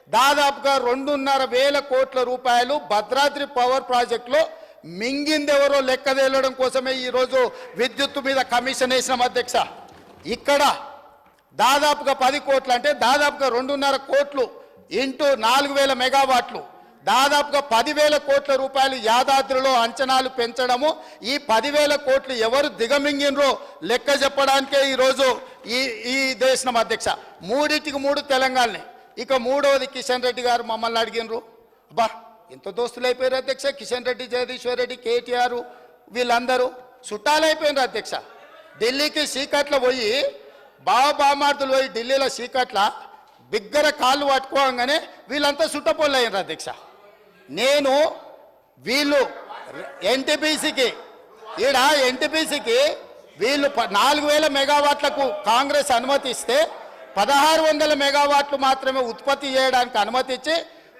దాదాపుగా 2.5 కోట్ల రూపాయలు భద్రాద్రి పవర్ ప్రాజెక్టులో మింగిందెవరో లెక్క తేలడం కోసమే ఈరోజు విద్యుత్తు మీద కమిషన్ వేసినాం అధ్యక్ష. ఇక్కడ దాదాపుగా 10 కోట్లు అంటే దాదాపుగా 2.5 కోట్లు ఇంటూ 4,000 మెగావాట్లు దాదాపుగా 10,000 కోట్ల రూపాయలు యాదాద్రిలో అంచనాలు పెంచడము. ఈ 10,000 కోట్లు ఎవరు దిగమింగినరో లెక్క చెప్పడానికే ఈరోజు ఈ దేశం అధ్యక్ష. 3 తెలంగాణనే. ఇక మూడవది కిషన్ రెడ్డి గారు మమ్మల్ని అడిగినరు. అబ్బా ఎంత దోస్తులు అయిపోయారు అధ్యక్ష. కిషన్ రెడ్డి, జగదీశ్వర్ రెడ్డి, కేటీఆర్ వీళ్ళందరూ చుట్టాలు అయిపోయినారు అధ్యక్ష. ఢిల్లీకి సీకట్ల పోయి బామార్దులు పోయి ఢిల్లీలో సీకట్ల బిగ్గర కాళ్ళు పట్టుకోగానే వీళ్ళంతా చుట్టపోళ్ళు అయినారు అధ్యక్ష. నేను వీళ్ళు ఎన్టీపీసీకి వీళ్ళు 4,000 మెగావాట్లకు కాంగ్రెస్ అనుమతి ఇస్తే 1,600 మెగావాట్లు మాత్రమే ఉత్పత్తి చేయడానికి అనుమతి ఇచ్చి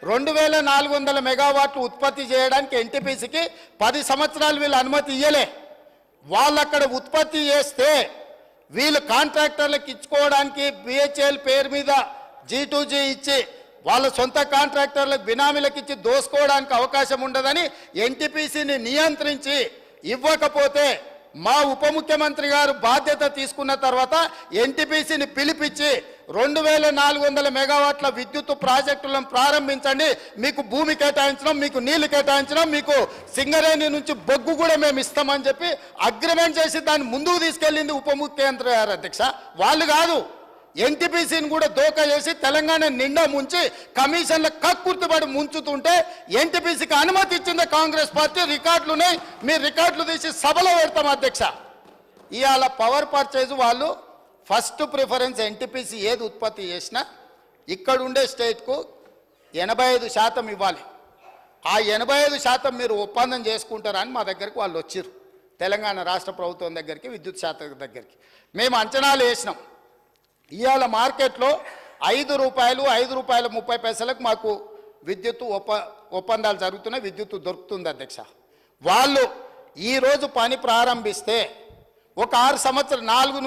2,400 మెగావాట్లు ఉత్పత్తి చేయడానికి ఎన్టీపీసీకి 10 సంవత్సరాలు వీళ్ళు అనుమతి ఇయ్యలే. వాళ్ళు అక్కడ ఉత్పత్తి చేస్తే వీళ్ళు కాంట్రాక్టర్లకు ఇచ్చుకోవడానికి బిహెచ్ఎల్ పేరు మీద G2G ఇచ్చి వాళ్ళ సొంత కాంట్రాక్టర్లకు బినామీలకు ఇచ్చి దోసుకోవడానికి అవకాశం ఉండదని ఎన్టీపీసీని నియంత్రించి ఇవ్వకపోతే మా ఉప ముఖ్యమంత్రి గారు బాధ్యత తీసుకున్న తర్వాత ఎన్టీపీసీని పిలిపించి 2,400 మెగావాట్ల విద్యుత్ ప్రాజెక్టులను ప్రారంభించండి, మీకు భూమి కేటాయించడం, మీకు నీళ్లు కేటాయించడం, మీకు సింగరేణి నుంచి బొగ్గు కూడా మేము ఇస్తామని చెప్పి అగ్రిమెంట్ చేసి దాన్ని ముందుకు తీసుకెళ్ళింది ఉప ముఖ్యమంత్రి గారు అధ్యక్ష. వాళ్ళు కాదు, ఎన్టీపీసీని కూడా దోకా చేసి తెలంగాణ నిండా ముంచి కమిషన్ల కక్కుర్తిపడి ముంచుతుంటే ఎన్టీపీసీకి అనుమతి ఇచ్చింది కాంగ్రెస్ పార్టీ. రికార్డులున్నాయి, మీరు రికార్డులు తీసి సభలో పెడతాం అధ్యక్ష. ఇవాళ పవర్ పర్చేజ్ వాళ్ళు ఫస్ట్ ప్రిఫరెన్స్ ఎన్టీపీసీ ఏది ఉత్పత్తి చేసినా ఇక్కడ ఉండే స్టేట్కు 85% ఇవ్వాలి. ఆ 85% మీరు ఒప్పందం చేసుకుంటారని మా దగ్గరికి వాళ్ళు వచ్చారు, తెలంగాణ రాష్ట్ర ప్రభుత్వం దగ్గరికి, విద్యుత్ శాఖ దగ్గరికి. మేము అంచనాలు వేసినాం. ఇవాళ మార్కెట్లో ₹5.30 మాకు విద్యుత్తు ఒప్పందాలు జరుగుతున్నాయి, విద్యుత్తు దొరుకుతుంది అధ్యక్ష. వాళ్ళు ఈరోజు పని ప్రారంభిస్తే ఒక 6 సంవత్సరాలు 4